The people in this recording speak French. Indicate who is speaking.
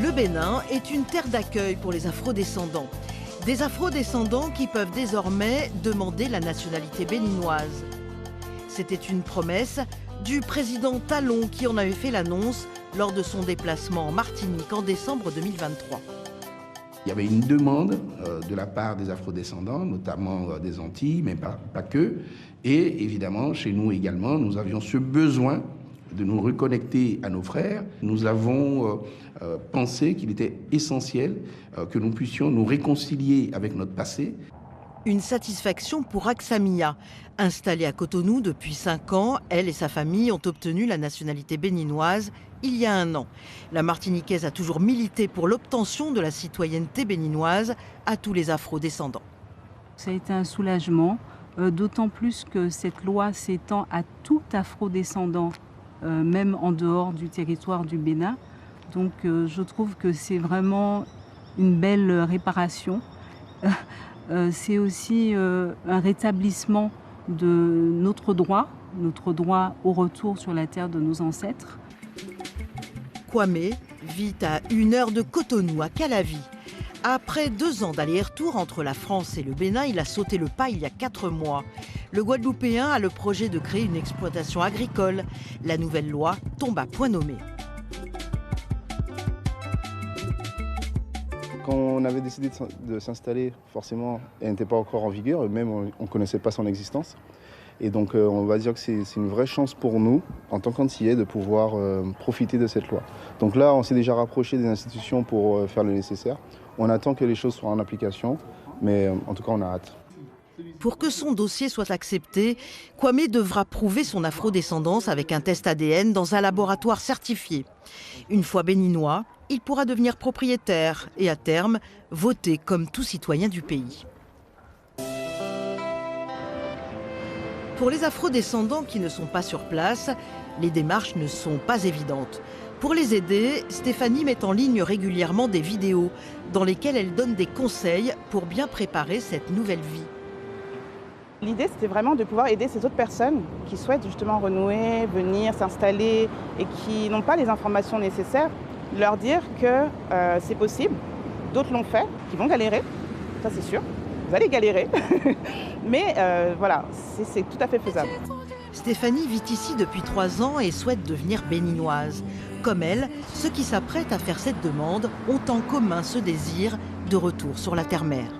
Speaker 1: Le Bénin est une terre d'accueil pour les afrodescendants. Des afrodescendants qui peuvent désormais demander la nationalité béninoise. C'était une promesse du président Talon qui en avait fait l'annonce lors de son déplacement en Martinique en décembre 2023.
Speaker 2: Il y avait une demande de la part des afrodescendants, notamment des Antilles, mais pas que. Et évidemment, chez nous également, nous avions ce besoin de nous reconnecter à nos frères. Nous avons pensé qu'il était essentiel que nous puissions nous réconcilier avec notre passé.
Speaker 1: Une satisfaction pour Aksamia. Installée à Cotonou depuis 5 ans, elle et sa famille ont obtenu la nationalité béninoise il y a 1 an. La Martiniquaise a toujours milité pour l'obtention de la citoyenneté béninoise à tous les afrodescendants.
Speaker 3: Ça a été un soulagement, d'autant plus que cette loi s'étend à tout afrodescendant, même en dehors du territoire du Bénin. Donc je trouve que c'est vraiment une belle réparation. C'est aussi un rétablissement de notre droit au retour sur la terre de nos ancêtres.
Speaker 1: Kwame vit à 1 heure de Cotonou, à Calavi. Après 2 ans d'aller-retour entre la France et le Bénin, il a sauté le pas il y a 4 mois. Le Guadeloupéen a le projet de créer une exploitation agricole. La nouvelle loi tombe à point nommé.
Speaker 4: Quand on avait décidé de s'installer, forcément, elle n'était pas encore en vigueur, et même on ne connaissait pas son existence. Et donc on va dire que c'est une vraie chance pour nous, en tant qu'Antillais, de pouvoir profiter de cette loi. Donc là, on s'est déjà rapproché des institutions pour faire le nécessaire. On attend que les choses soient en application, mais en tout cas, on a hâte.
Speaker 1: Pour que son dossier soit accepté, Kwame devra prouver son afrodescendance avec un test ADN dans un laboratoire certifié. Une fois béninois, il pourra devenir propriétaire et à terme, voter comme tout citoyen du pays. Pour les afrodescendants qui ne sont pas sur place, les démarches ne sont pas évidentes. Pour les aider, Stéphanie met en ligne régulièrement des vidéos dans lesquelles elle donne des conseils pour bien préparer cette nouvelle vie.
Speaker 5: L'idée, c'était vraiment de pouvoir aider ces autres personnes qui souhaitent justement renouer, venir s'installer et qui n'ont pas les informations nécessaires. Leur dire que c'est possible, d'autres l'ont fait, qui vont galérer, ça c'est sûr, vous allez galérer, mais voilà, c'est tout à fait faisable.
Speaker 1: Stéphanie vit ici depuis 3 ans et souhaite devenir béninoise. Comme elle, ceux qui s'apprêtent à faire cette demande ont en commun ce désir de retour sur la terre-mère.